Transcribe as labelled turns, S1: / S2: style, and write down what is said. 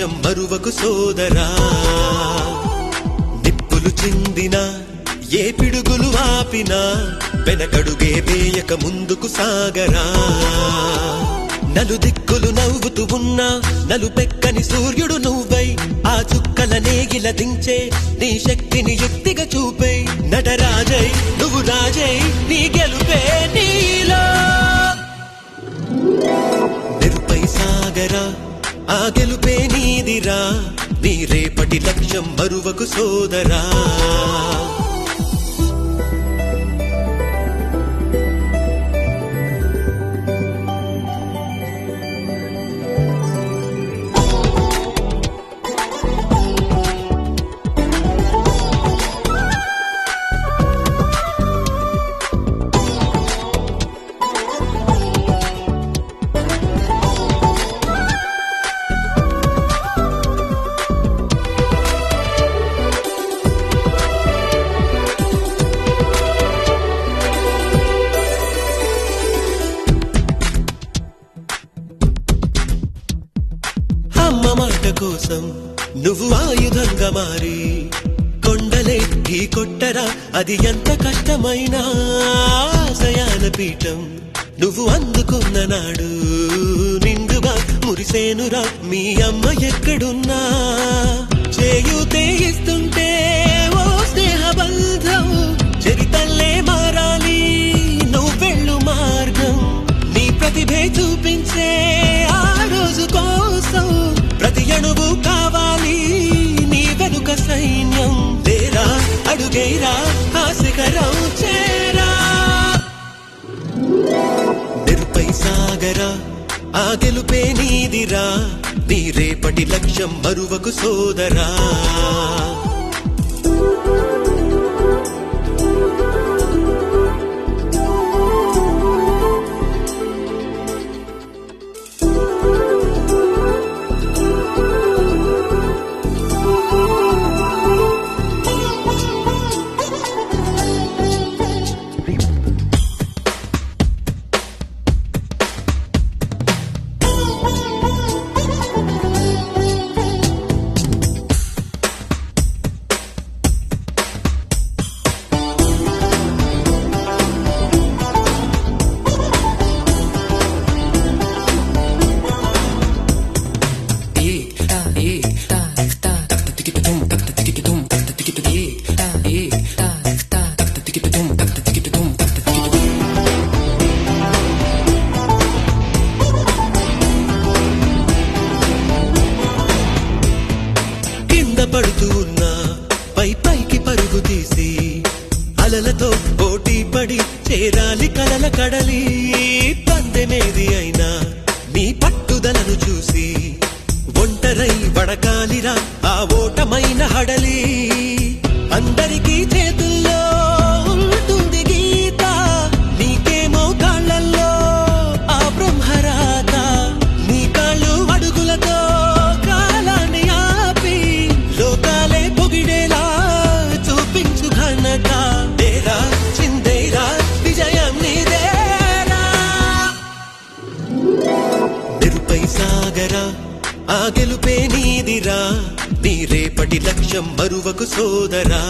S1: లక్ష్యం మరువకు సోదరా. నిప్పులు చిందినా ఏ పిడుగులు ఆపినా వెనకడుగే వేయక ముందుకు సాగరా. నలుదిక్కులు నవ్వుతూ ఉన్నా నలుపెక్కని సూర్యుడు నువ్వై ఆ చుక్కల నేగిల దించే నీ శక్తిని యుక్తిగా చూపై నటరాజై నువ్వు రాజై నీ గెలుపే నీలో. నిరుపై సాగరా ఆ గెలుపే నీదిరా, నీ రేపటి లక్ష్యం మరువకు సోదరా. అమ్మ మాట కోసం నువ్వు ఆయుధంగా మారి కొండలే ఢీ కొట్టరా, అది ఎంత కష్టమైనా ఆశయాల పీఠం నువ్వు అందుకున్న నాడు నిండుగా మురిసేనురా మీ అమ్మ ఎక్కడున్నా. చేయూతే ఇస్తుంటే ఓ స్నేహ బంధం చరితల్లే మారాలి నువ్వెళ్ళు మార్గం. నీ ప్రతిభే చూపించే ఆ రోజు కోసం ప్రతి అణువు కావాలి నీ వెనుక సైన్యం. లేరా అడుగేరా ఆ శిఖరం చేరా. నిరుపై సాగరా ఆ గెలుపే నీదిరా, నీ రేపటి లక్ష్యం మరువకు సోదరా. పడుతూ ఉన్నా పై పైకి పరుగు తీసి అలలతో పోటీ పడి చేరాలి కలల కడలి. పందెమేది అయినా నీ పట్టుదలను చూసి ఒంటరై వడకాలిరా ఆ ఓటమైన హడలి. అందరికీ చేతుల్లో ఉంటుంది గీత, నీకేమో కాళ్ళల్లో ఆ బ్రహ్మరాత. నీ కాళ్ళు అడుగులతో కాలాన్ని ఆపి లోకాలే పొగిడేలా చూపించు ఘనత. దేరా చిందేరా విజయం నీదేరా. నిరుపై సాగరా ఆ గెలుపే నీదిరా, నీ రేపటి లక్ష్యం మరువకు సోదరా.